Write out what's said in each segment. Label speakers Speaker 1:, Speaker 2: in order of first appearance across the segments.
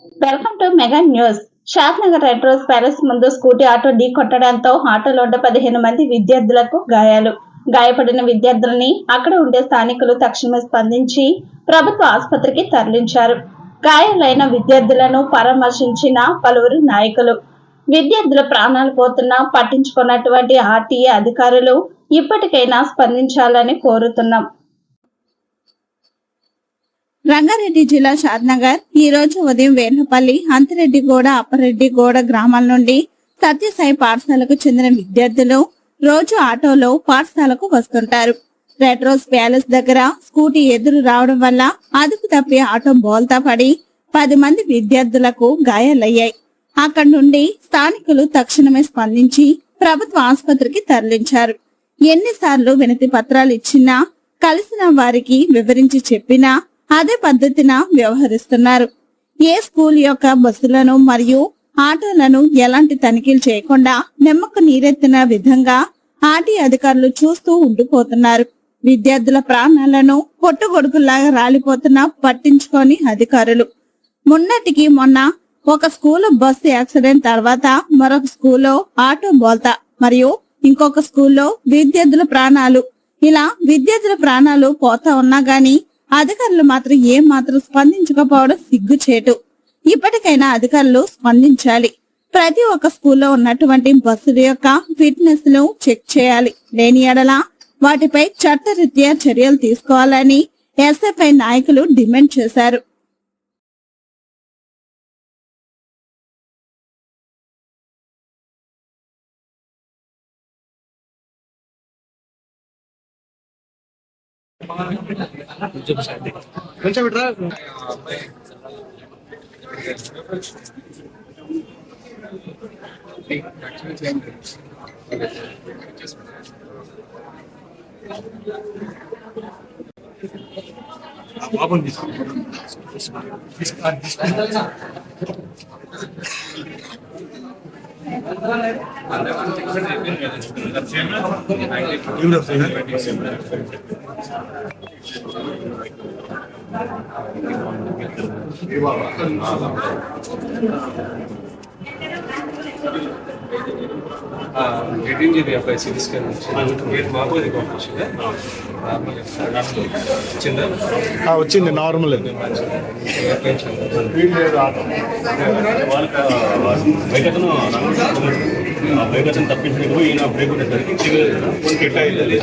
Speaker 1: Welcome to mega news. Shadnagar red rose palace ముందు scooty auto ఢీ కొట్టడంతో ఆటోలో ఉన్న 15 మంది విద్యార్థులకు గాయాలు. గాయపడిన విద్యార్థులని అక్కడ ఉండే స్థానికులు తక్షణమే స్పందించి ప్రభుత్వ ఆసుపత్రికి తరలించారు. గాయాలైన విద్యార్థులను పరామర్శించిన పలువురు నాయకులు. విద్యార్థుల ప్రాణాలు పోతున్నా పట్టించుకున్నటువంటి ఆర్టీఏ అధికారులు ఇప్పటికైనా స్పందించాలని కోరుతున్నాం.
Speaker 2: రంగారెడ్డి జిల్లా షాద్నగర్ ఈ రోజు ఉదయం వేర్లపల్లి, అంతిరెడ్డిగూడ, అప్పరెడ్డిగూడ గ్రామాల నుండి సత్యసాయి పాఠశాలకు చెందిన విద్యార్థులు రోజు ఆటోలో పాఠశాలకు వస్తుంటారు. రెడ్ రోజ్ ప్యాలెస్ దగ్గర స్కూటీ ఎదురు రావడం వల్ల అదుపు తప్పి ఆటో బోల్తా పడి 10 మంది విద్యార్థులకు గాయాలయ్యాయి. అక్కడి నుండి స్థానికులు తక్షణమే స్పందించి ప్రభుత్వ ఆసుపత్రికి తరలించారు. ఎన్నిసార్లు వినతి పత్రాలు ఇచ్చినా, కలిసిన వారికి వివరించి చెప్పినా అదే పద్ధతిన వ్యవహరిస్తున్నారు. ఏ స్కూల్ యొక్క బస్సులను మరియు ఆటోలను ఎలాంటి తనిఖీలు చేయకుండా నిమ్మకు నీరెత్తిన విధంగా ఆర్టీ అధికారులు చూస్తూ ఉండిపోతున్నారు. విద్యార్థుల ప్రాణాలను పొట్టుగొడుకుల్లాగా రాలిపోతున్నా పట్టించుకోని అధికారులు. మొన్నటికి మొన్న ఒక స్కూల్ బస్సు యాక్సిడెంట్ తర్వాత మరొక స్కూల్లో ఆటో బోల్తా మరియు ఇంకొక స్కూల్లో విద్యార్థుల ప్రాణాలు, ఇలా విద్యార్థుల ప్రాణాలు పోతా ఉన్నా గాని అధికారులు మాత్రం ఏం మాత్రం స్పందించకపోవడం సిగ్గుచేటు. ఇప్పటికైనా అధికారులు స్పందించాలి. ప్రతి ఒక్క స్కూల్లో ఉన్నటువంటి బస్సుల యొక్క ఫిట్నెస్ ను చెక్ చేయాలి. లేని ఎడల వాటిపై చట్టరీత్యా చర్యలు తీసుకోవాలని ఎస్ఎఫ్ఐ నాయకులు డిమాండ్ చేశారు.
Speaker 3: కొంచెం ఇట్రా బాబుని వచ్చింది నార్మల్.
Speaker 4: బైకతను తప్పించడానికి పోయి ఈయన బ్రేక్ ఉండేసరికి హిట్ అయ్యింది.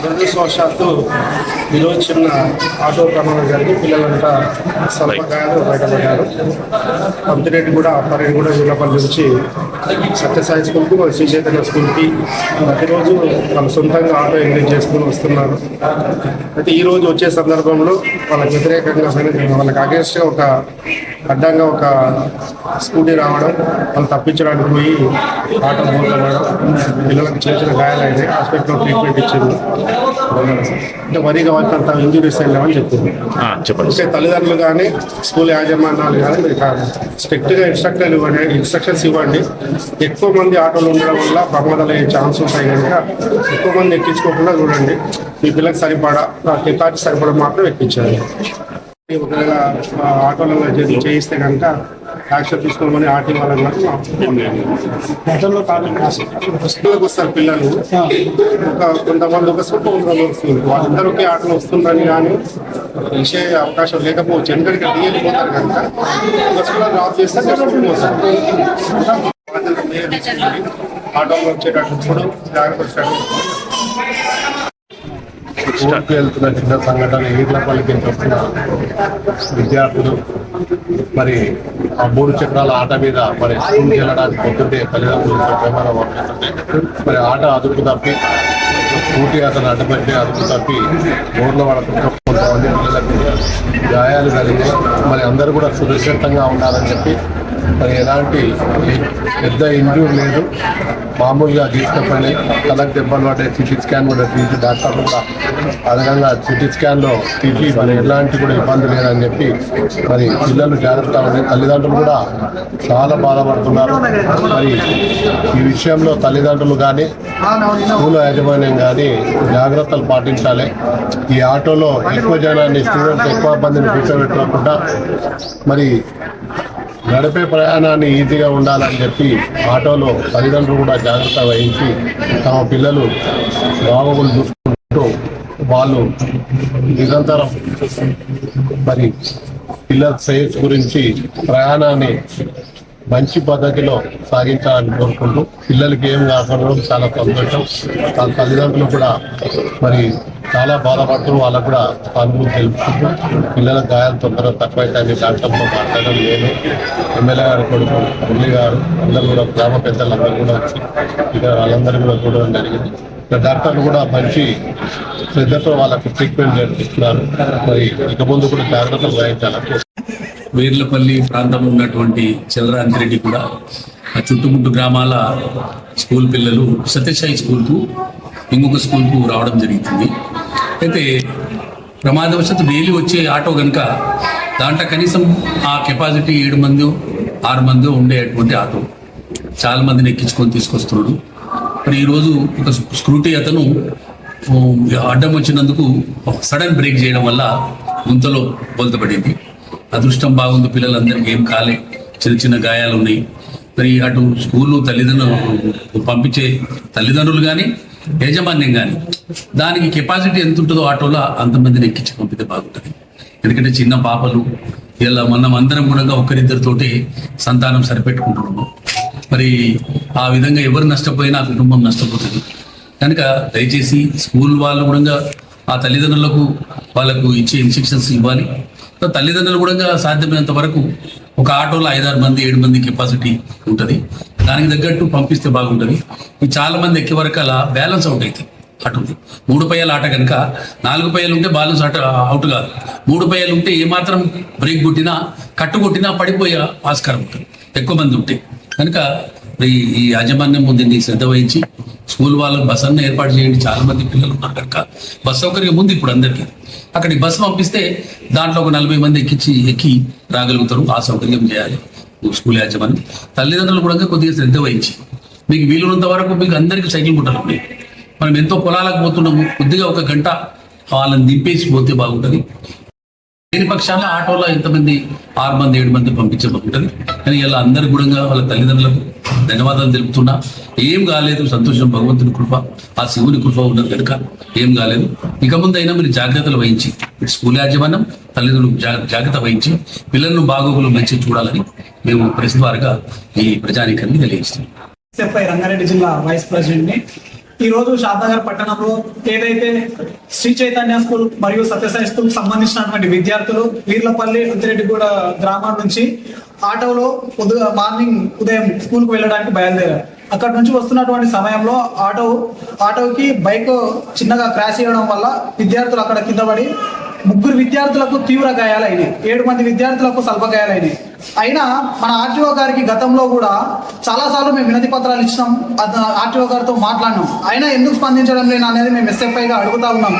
Speaker 3: దురదృష్టవశాత్తు ఈరోజు చిన్న ఆటో ప్రమాదం జరిగి పిల్లలంతా స్వల్ప గాయాలు బయటపడ్డారు. అంతిరెడ్డి కూడా అప్పారెడ్డి కూడా వీళ్ళపల్లి నుంచి సత్యసాయి స్కూల్కి, శ్రీ చైతన్య స్కూల్కి ప్రతిరోజు వాళ్ళు సొంతంగా ఆటో ఎంగేజ్ చేసుకుని వస్తున్నారు. అయితే ఈరోజు వచ్చే సందర్భంలో వాళ్ళకి వ్యతిరేకంగా వాళ్ళకి అగేన్స్ట్గా ఒక అడ్డంగా ఒక స్కూటీ రావడం, వాళ్ళు తప్పించడానికి పోయి ఆటో మోగడం, పిల్లలకు చిన్న చిన్న గాయాలు అయినాయి. హాస్పిటల్లో ట్రీట్మెంట్ ఇచ్చింది. అంటే వరిగా వాళ్ళకి అంత ఇంజురీస్ వెళ్ళామని చెప్పింది. అంటే తల్లిదండ్రులు కానీ స్కూల్ యాజమాన్యాలు కానీ మీరు స్ట్రిక్ట్గా ఇన్స్ట్రక్షన్స్ ఇవ్వండి. ఎక్కువ మంది ఆటోలు ఉండడం వల్ల ప్రమాదాలు అయ్యే ఛాన్స్ ఉంటాయి కనుక ఎక్కువ మంది ఎక్కించుకోకుండా చూడండి. మీ పిల్లలకు సరిపడా కెపాసిటీ సరిపడా మాత్రం ఎక్కించాలి. ఒకవేళ ఆటోలలో చేయిస్తే కనుక యాక్షన్ తీసుకోమని ఆర్టీ వాళ్ళని స్కూల్కి వస్తారు పిల్లలు. కొంతమంది ఒక స్కూల్, కొంతమంది వస్తుంది. వాళ్ళందరికీ ఆటలు వస్తుందని కానీ విషయ అవకాశం లేకపోవచ్చు. ఎందుకంటే దిగిపోతారు కనుక ఒక స్కూల్ డ్రాప్ చేస్తే ఆటోలో వచ్చేటట్టు ఇప్పుడు జాగ్రత్త ఊరికి వెళ్తున్న చిన్న సంఘటన ఈర్లపల్లికి వస్తున్న విద్యార్థులు మరి ఆ 3 చక్రాల ఆట మీద మరి స్కూల్కి వెళ్ళడానికి పొద్దుంటే తల్లిదండ్రులతో ప్రమాదం అవుతుంటే మరి ఆట అదుపు తప్పి స్కూటీ అతను అడ్డుపెట్టి అదుపు తప్పి రోడ్లో పడుతున్న కొంతమంది పిల్లలకు గాయాలు కలిగినాయి. మరి అందరూ కూడా సురక్షితంగా ఉండాలని చెప్పి మరి ఎలాంటి పెద్ద ఇంజూరీ లేదు, మామూలుగా తీసుకుపోయినాయి. తలకు దెబ్బలు పడ్డాయి, సిటీ స్కాన్ కూడా తీసి డాక్టర్లు కూడా అదనంగా సిటీ స్కాన్లో తీసి మరి ఎలాంటి కూడా ఇబ్బంది లేదని చెప్పి మరి పిల్లలు జాగ్రత్త ఉంది. తల్లిదండ్రులు కూడా చాలా బాధపడుతున్నారు. మరి ఈ విషయంలో తల్లిదండ్రులు కానీ స్కూల్ యాజమాన్యం కానీ జాగ్రత్తలు పాటించాలి. ఈ ఆటోలో ఎక్కువ జనాన్ని, స్టూడెంట్స్ ఎక్కువ మందిని కూర్చోబెట్టకుండా మరి గడిపే ప్రయాణాన్ని ఈజీగా ఉండాలని చెప్పి ఆటోలో తల్లిదండ్రులు కూడా జాగ్రత్త వహించి తమ పిల్లలు బాగోగులు చూసుకుంటూ వాళ్ళు నిరంతరం మరి పిల్లల సేఫ్ గురించి ప్రయాణాన్ని మంచి పద్ధతిలో సాగించాలని కోరుకుంటూ పిల్లలకి ఏం కాకుండా చాలా సంతోషం. వాళ్ళ తల్లిదండ్రులు కూడా మరి చాలా బాధపడుతూ వాళ్ళకు కూడా అనుభూతి తెలుపుకుంటూ పిల్లల గాయాలు తొందరగా తక్కువైతే డాక్టర్తో మాట్లాడడం నేను ఎమ్మెల్యే గారు కొడుకు మురళి గారు అందరూ కూడా గ్రామ పెద్దలందరూ కూడా వచ్చి ఇక వాళ్ళందరూ కూడా చూడడం జరిగింది. డాక్టర్లు కూడా మంచి శ్రద్ధతో వాళ్ళకు ట్రీట్మెంట్ జరిపిస్తున్నారు. మరి ఇక ముందు కూడా జాగ్రత్తలు వహించాలని.
Speaker 5: వీర్లపల్లి ప్రాంతంలో ఉన్నటువంటి చంద్రాంతిరెడ్డి కూడా ఆ చుట్టుముట్టు గ్రామాల స్కూల్ పిల్లలు సత్యసాయి స్కూల్కు ఇంకొక స్కూల్కు రావడం జరుగుతుంది. అయితే ప్రమాదవశాత్తు డైలీ వచ్చే ఆటో కనుక దాంట్లో కనీసం ఆ కెపాసిటీ 7 మంది 6 మంది ఉండేటువంటి ఆటో చాలా మందిని ఎక్కించుకొని తీసుకొస్తున్నాడు. మరి ఈరోజు ఒక స్క్రూటీ అతను అడ్డం వచ్చినందుకు సడన్ బ్రేక్ చేయడం వల్ల గుంతలో బోల్తపడింది. అదృష్టం బాగుంది, పిల్లలందరికీ ఏం కాలే, చిన్న చిన్న గాయాలు ఉన్నాయి. మరి అటు స్కూలు తల్లిదండ్రులు పంపించే తల్లిదండ్రులు కానీ యాజమాన్యం కానీ దానికి కెపాసిటీ ఎంత ఉంటుందో ఆటోలో అంతమందిని ఎక్కించి పంపితే బాగుంటుంది. ఎందుకంటే చిన్న పాపలు ఇలా మనం అందరం కూడా ఒకరిద్దరితోటి సంతానం సరిపెట్టుకుంటున్నాము. మరి ఆ విధంగా ఎవరు నష్టపోయినా ఆ కుటుంబం నష్టపోతుంది. కనుక దయచేసి స్కూల్ వాళ్ళు కూడా ఆ తల్లిదండ్రులకు వాళ్ళకు ఇచ్చే ఇన్స్ట్రక్షన్స్ ఇవ్వాలి. తల్లిదండ్రులు కూడా సాధ్యమైనంత వరకు ఒక ఆటోలో 5-6 మంది 7 మంది కెపాసిటీ ఉంటుంది, దానికి తగ్గట్టు పంపిస్తే బాగుంటుంది. చాలా మంది ఎక్కే వరకు అలా బ్యాలెన్స్ అవుట్ అవుతుంది. అటుంది 3 పయ్యాల ఆట కనుక 4 పయ్యాలు ఉంటే బ్యాలెన్స్ అవుట్ కాదు. 3 పయ్యాలు ఉంటే ఏమాత్రం బ్రేక్ కొట్టినా కట్టు కొట్టినా పడిపోయే ఆస్కారం ఉంటుంది ఎక్కువ మంది ఉంటే. కనుక ఈ యాజమాన్యం దీన్ని శ్రద్ధ వహించి స్కూల్ వాళ్ళకి బస్ అన్న ఏర్పాటు చేయండి. చాలా మంది పిల్లలు ఉన్నారు కనుక బస్ సౌకర్యం ఉంది ఇప్పుడు అందరికీ. అక్కడికి బస్సు పంపిస్తే దాంట్లో ఒక 40 మంది ఎక్కి రాగలుగుతారు. ఆ సౌకర్యం చేయాలి స్కూల్ యాజమాన్యం. తల్లిదండ్రులు కూడా కొద్దిగా శ్రద్ధ వహించి మీకు వీలున్నంత వరకు మీకు అందరికీ సైకిల్ పుట్టాలి. మనం ఎంతో పొలాలకు పోతున్నాము, కొద్దిగా 1 గంట వాళ్ళని దింపేసి పోతే బాగుంటుంది. లేని పక్షాన ఆటోలో ఎంతమంది 6 మంది 7 మంది పంపించే బాగుంటుంది. కానీ ఇలా అందరి కూడా వాళ్ళ తల్లిదండ్రులకు ధన్యవాదాలు తెలుపుతున్నా. ఏం కాలేదు, సంతోషం, భగవంతుని కృప, ఆ శివుని కృప ఉన్నది కనుక ఏం కాలేదు. ఇక ముందైనా మీరు జాగ్రత్తలు వహించి స్కూల్ యాజమాన్యం తల్లిదండ్రులు జాగ్రత్త వహించి పిల్లలను బాగోగులు మంచి చూడాలని మేము ప్రెస్ ద్వారా ఈ ప్రజానీకాన్ని తెలియజేస్తున్నాం.
Speaker 6: ఎస్ఎఫ్ఐ రంగారెడ్డి జిల్లా వైస్ ప్రెసిడెంట్ని. ఈరోజు షాద్నగర్ పట్టణంలో ఏదైతే శ్రీ చైతన్య స్కూల్ మరియు సత్యసాయి స్కూల్ సంబంధించినటువంటి విద్యార్థులు వీర్లపల్లి అంతిరెడ్డిగూడ గ్రామం నుంచి ఆటోలో మార్నింగ్ ఉదయం స్కూల్కి వెళ్ళడానికి బయలుదేరారు. అక్కడ నుంచి వస్తున్నటువంటి సమయంలో ఆటోకి బైక్ చిన్నగా క్రాష్ చేయడం వల్ల విద్యార్థులు అక్కడ కింద పడి 3 విద్యార్థులకు తీవ్ర గాయాలైనాయి, 7 మంది విద్యార్థులకు స్వల్ప గాయాలైనాయి. అయినా మన ఆర్టీఓ గారికి గతంలో కూడా చాలాసార్లు మేము వినతి పత్రాలు ఇచ్చినాం, ఆర్టీఓ గారితో మాట్లాడినాం. అయినా ఎందుకు స్పందించడం లేదు అనేది మేము ఎస్ఎఫ్ఐగా అడుగుతా ఉన్నాం.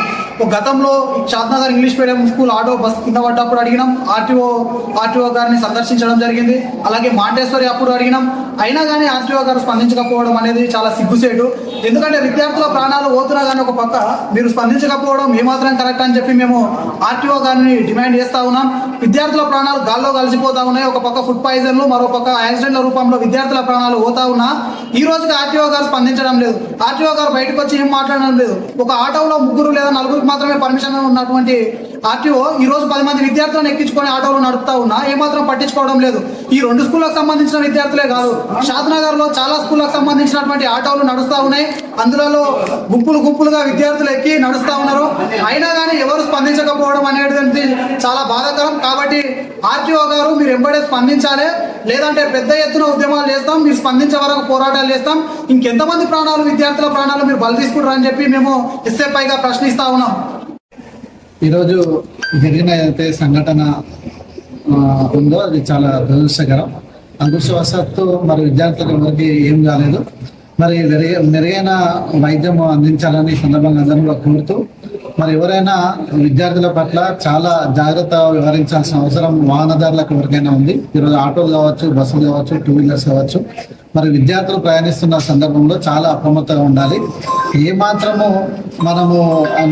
Speaker 6: గతంలో Shadnagar English medium school auto bus కింద పడ్డప్పుడు అడిగినాం, ఆర్టీఓ గారిని సందర్శించడం జరిగింది. అలాగే మాంటేశ్వరి అప్పుడు అడిగినాం. అయినా కానీ ఆర్టీఓ గారు స్పందించకపోవడం అనేది చాలా సిగ్గుసేటు. ఎందుకంటే విద్యార్థుల ప్రాణాలు పోతున్నా కానీ ఒక పక్క మీరు స్పందించకపోవడం ఏమాత్రం కరెక్ట్ అని చెప్పి మేము ఆర్టీఓ గారిని డిమాండ్ చేస్తా ఉన్నాం. విద్యార్థుల ప్రాణాలు గాల్లో కలిసిపోతా ఉన్నాయి. ఒక పక్క ఫుడ్ పాయిజన్లు, మరో పక్క యాక్సిడెంట్ల రూపంలో విద్యార్థుల ప్రాణాలు పోతా ఉన్నా ఈ రోజుకి ఆర్టీఓ గారు స్పందించడం లేదు. ఆర్టీఓ గారు బయటకు వచ్చి ఏం మాట్లాడడం లేదు. ఒక ఆటోలో 3 లేదా 4 మాత్రమే పర్మిషన్ ఉన్నటువంటి ఆర్టీఓ ఈ రోజు 10 మంది విద్యార్థులను ఎక్కించుకొని ఆటోలు నడుపుతా ఉన్నా ఏమాత్రం పట్టించుకోవడం లేదు. ఈ 2 స్కూళ్ళకు సంబంధించిన విద్యార్థులే కాదు, షాద్నగర్ లో చాలా స్కూళ్ళకు సంబంధించినటువంటి ఆటోలు నడుస్తూ ఉన్నాయి. అందులో గుంపులుగా విద్యార్థులు ఎక్కి నడుస్తూ ఉన్నారు. అయినా కానీ ఎవరు స్పందించకపోవడం అనేది చాలా బాధాకరం. కాబట్టి ఆర్టీఓ గారు మీరు ఎంబడే స్పందించాలి, లేదంటే పెద్ద ఎత్తున ఉద్యమాలు చేస్తాం, మీరు స్పందించే వరకు పోరాటాలు చేస్తాం. ఇంకెంతమంది ప్రాణాలు, విద్యార్థుల ప్రాణాలు మీరు బలి తీసుకుంటారని చెప్పి మేము ఎస్ఎఫ్ఐగా ప్రశ్నిస్తా ఉన్నాం.
Speaker 7: ఈరోజు జరిగిన ఏదైతే సంఘటన ఉందో అది చాలా దురదృష్టకరం. అదృష్టవశాత్తు మరి విద్యార్థులకు ఎవరికి ఏం కాలేదు. మరి మెరుగైన వైద్యం అందించాలని ఈ సందర్భంగా అందరూ కూడా కోరుతూ, మరి ఎవరైనా విద్యార్థుల పట్ల చాలా జాగ్రత్త వ్యవహరించాల్సిన అవసరం వాహనదారులకు ఎవరికైనా ఉంది. ఈరోజు ఆటోలు కావచ్చు, బస్సులు కావచ్చు, 2 వీలర్స్ కావచ్చు, మరి విద్యార్థులు ప్రయాణిస్తున్న సందర్భంలో చాలా అప్రమత్తంగా ఉండాలి. ఏమాత్రము మనము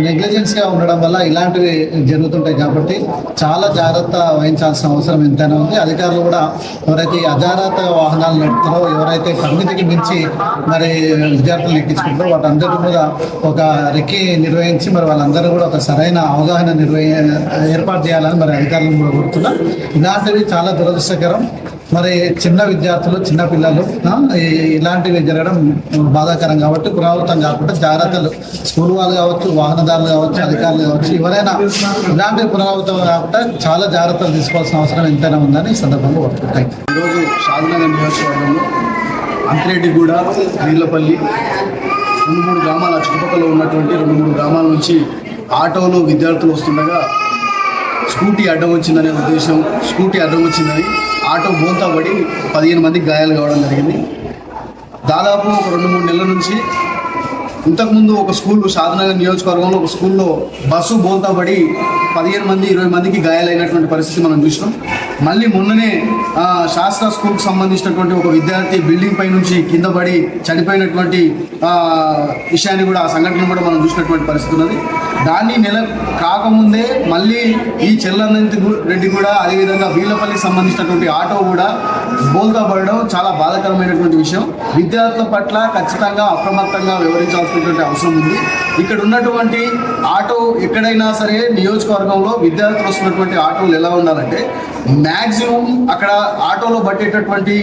Speaker 7: నెగ్లిజెన్స్గా ఉండడం వల్ల ఇలాంటివి జరుగుతుంటాయి కాబట్టి చాలా జాగ్రత్త వహించాల్సిన అవసరం ఎంతైనా ఉంది. అధికారులు కూడా ఎవరైతే అజాగ్రత్త వాహనాలు నడుపుతారో, ఎవరైతే పరిమితికి మించి మరి విద్యార్థులు ఎక్కించుకుంటారో వాటందరికీ కూడా ఒక రెక్కి నిర్వహించి మరి వాళ్ళందరూ కూడా ఒక సరైన అవగాహన ఏర్పాటు చేయాలని మరి అధికారులను కూడా కోరుతున్నా. ఇలాంటివి చాలా దురదృష్టకరం. మరి చిన్న విద్యార్థులు, చిన్న పిల్లలు ఇలాంటివి జరగడం బాధాకరం కాబట్టి పునరావృతం కాకుండా జాగ్రత్తలు స్కూల్ వాళ్ళు కావచ్చు, వాహనదారులు కావచ్చు, అధికారులు కావచ్చు, ఎవరైనా ఇలాంటివి పునరావృతం కాకుండా చాలా జాగ్రత్తలు తీసుకోవాల్సిన అవసరం ఎంతైనా ఉందని ఈ సందర్భంగా కోరుకుంటాయి.
Speaker 3: ఈరోజు షాద్నగర్ నియోజకవర్గంలో అంతిరెడ్డిగూడ, నీళ్లపల్లి 2-3 గ్రామాల చుట్టుపక్కల ఉన్నటువంటి 2-3 గ్రామాల నుంచి ఆటోలో విద్యార్థులు వస్తుండగా స్కూటీ అడ్డం వచ్చిందనే ఉద్దేశం, స్కూటీ అడ్డం వచ్చిందని ఆటో బోల్తా పడి 15 మందికి గాయాలు కావడం జరిగింది. దాదాపు ఒక 2-3 నెలల నుంచి ఇంతకుముందు ఒక స్కూల్ షాద్నగర్ నియోజకవర్గంలో ఒక స్కూల్లో బస్సు బోల్తా పడి 15 మంది 20 మందికి గాయాలైనటువంటి పరిస్థితి మనం చూసినాం. మళ్ళీ మొన్ననే శాస్త్ర స్కూల్కి సంబంధించినటువంటి ఒక విద్యార్థి బిల్డింగ్ పై నుంచి కింద పడి చనిపోయినటువంటి విషయాన్ని కూడా, ఆ సంఘటన కూడా మనం చూసినటువంటి పరిస్థితి ఉన్నది. దాన్ని నెల కాకముందే మళ్ళీ ఈ రెడ్డి కూడా, అదేవిధంగా వీళ్ళపల్లికి సంబంధించినటువంటి ఆటో కూడా బోల్తా పడడం చాలా బాధాకరమైనటువంటి విషయం. విద్యార్థుల పట్ల ఖచ్చితంగా అప్రమత్తంగా వ్యవహరించాల్సినటువంటి అవసరం ఉంది. ఇక్కడ ఉన్నటువంటి ఆటో ఎక్కడైనా సరే నియోజకవర్గంలో విద్యార్థులు వస్తున్నటువంటి ఆటోలు ఎలా ఉండాలంటే మ్యాక్సిమం అక్కడ ఆటోలో పట్టేటటువంటి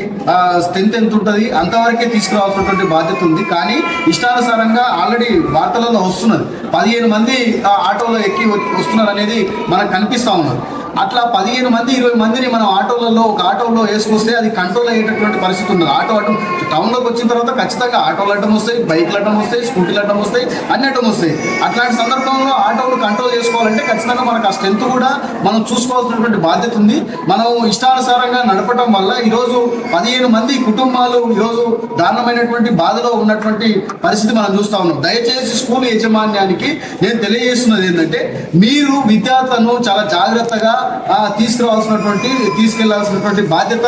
Speaker 3: స్ట్రెంత్ ఎంత ఉంటుంది అంతవరకే తీసుకురావాల్సినటువంటి బాధ్యత ఉంది. కానీ ఇష్టానుసారంగా ఆల్రెడీ వార్తలలో వస్తున్నది, 15 మంది ఆటోలో ఎక్కి వస్తున్నారు అనేది మనకు కనిపిస్తూ ఉన్నది. అట్లా 15 మంది 20 మందిని మనం ఒక ఆటోలో వేసుకొస్తే అది కంట్రోల్ అయ్యేటటువంటి పరిస్థితి ఉన్నది. ఆటో అడ్డం టౌన్లోకి వచ్చిన తర్వాత ఖచ్చితంగా ఆటోలు అడ్డం వస్తాయి, బైక్లు అడ్డం వస్తాయి, స్కూటీలు అడ్డం వస్తాయి, అన్ని అడ్డం వస్తాయి. అట్లాంటి సందర్భంలో ఆటోలు కంట్రోల్ చేసుకోవాలంటే ఖచ్చితంగా మనకు ఆ స్ట్రెంత్ కూడా మనం చూసుకోవాల్సినటువంటి బాధ్యత ఉంది. మనం ఇష్టానుసారంగా నడపడం వల్ల ఈరోజు 15 మంది కుటుంబాలు ఈరోజు దారుణమైనటువంటి బాధలో ఉన్నటువంటి పరిస్థితి మనం చూస్తూ ఉన్నాం. దయచేసి స్కూల్ యాజమాన్యానికి నేను తెలియజేస్తున్నది ఏంటంటే, మీరు విద్యార్థులను చాలా జాగ్రత్తగా తీసుకెళ్లాల్సినటువంటి బాధ్యత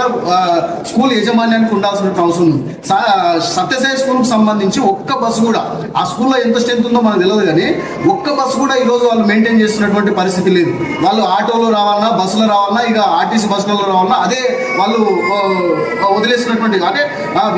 Speaker 3: స్కూల్ యాజమాన్యానికి ఉండాల్సినటువంటి అవసరం ఉంది. సత్యసాయి స్కూల్కి సంబంధించి ఒక్క బస్సు కూడా, ఆ స్కూల్లో ఎంత స్ట్రెంత్ ఉందో మనకు తెలియదు, కానీ ఒక్క బస్సు కూడా ఈరోజు వాళ్ళు మెయింటైన్ చేస్తున్నటువంటి పరిస్థితి లేదు. వాళ్ళు ఆటోలో రావాలన్నా, బస్సులో రావాలన్నా, ఇక ఆర్టీసీ బస్సులలో రావాలన్నా అదే వాళ్ళు వదిలేసినటువంటి, అంటే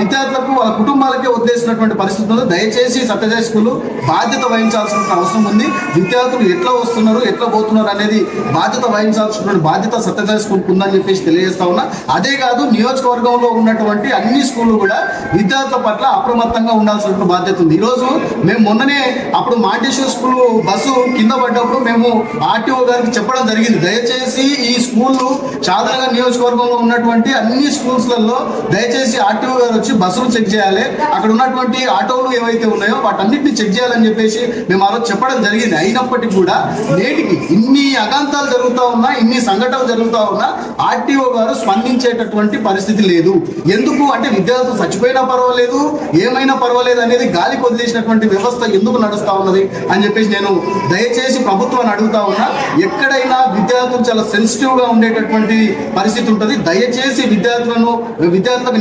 Speaker 3: విద్యార్థులకు వాళ్ళ కుటుంబాలకే వదిలేసినటువంటి పరిస్థితి ఉంది. దయచేసి సత్యసాయి స్కూల్ బాధ్యత వహించాల్సిన అవసరం ఉంది. విద్యార్థులు ఎట్లా వస్తున్నారు, ఎట్లా పోతున్నారు అనేది బాధ్యత వహించాల్సినటువంటి బాధ్యత సత్యసాయి స్కూల్కి ఉందని చెప్పేసి తెలియజేస్తా ఉన్నా. అదే కాదు, నియోజకవర్గంలో ఉన్నటువంటి అన్ని స్కూళ్ళు కూడా విద్యార్థుల పట్ల అప్రమత్తంగా ఉండాల్సిన బాధ్యత ఉంది. ఈరోజు మేము మొన్ననే అప్పుడు మాంటేశ్వర స్కూల్ బస్సు కింద పడ్డప్పుడు మేము ఆర్టీఓ గారికి చెప్పడం జరిగింది, దయచేసి ఈ స్కూళ్ళు షాద్నగర్ నియోజకవర్గంలో ఉన్నటువంటి అన్ని స్కూల్స్లలో దయచేసి ఆర్టీఓ గారు వచ్చి బస్సులు చెక్ చేయాలి, అక్కడ ఉన్నటువంటి ఆటోలు ఏవైతే ఉన్నాయో వాటన్నిటిని చెక్ చేయాలని చెప్పేసి మేము ఆ రోజు చెప్పడం జరిగింది. అయినప్పటికీ కూడా నేటికి ఇన్ని అగాంతాలు జరుగుతూ ఉన్నా, ఇన్ని సంఘటనలు జరుగుతూ ఉన్నా ఆర్టీఓ గారు స్పందించేటటువంటి పరిస్థితి లేదు. ఎందుకు అంటే విద్యార్థులు చచ్చిపోయినా పర్వాలేదు, ఏమైనా పర్వాలేదు అనేది గాలికి వదిలేసినటువంటి వ్యవస్థ ఎందుకు నడుస్తూ ఉన్నది అని చెప్పేసి నేను దయచేసి ప్రభుత్వాన్ని అడుగుతా ఉన్నా. ఎక్కడైనా విద్యార్థులు చాలా సెన్సిటివ్గా ఉండేటటువంటి పరిస్థితి ఉంటుంది. దయచేసి విద్యార్థులకు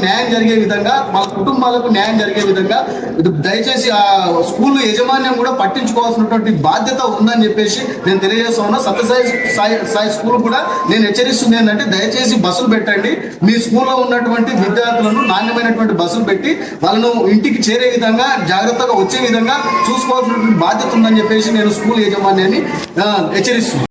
Speaker 3: న్యాయం జరిగే విధంగా, వాళ్ళ కుటుంబాలకు న్యాయం జరిగే విధంగా దయచేసి ఆ స్కూల్ యాజమాన్యం కూడా పట్టించుకోవాల్సినటువంటి బాధ్యత ఉందని చెప్పేసి నేను తెలియజేస్తా ఉన్నా. సత్యసాయి స్కూల్ కూడా నేను హెచ్చరిస్తుంది ఏంటంటే, దయచేసి బస్సులు పెట్టండి, మీ స్కూల్లో ఉన్నటువంటి విద్యార్థులను నాణ్యమైనటువంటి బస్సులు పెట్టి వాళ్ళను ఇంటికి చేరే విధంగా, జాగ్రత్తగా వచ్చే విధంగా చూసుకోవాల్సినటువంటి బాధ్యత ఉందని చెప్పేసి నేను స్కూల్ యాజమాన్యాన్ని హెచ్చరిస్తున్నాను.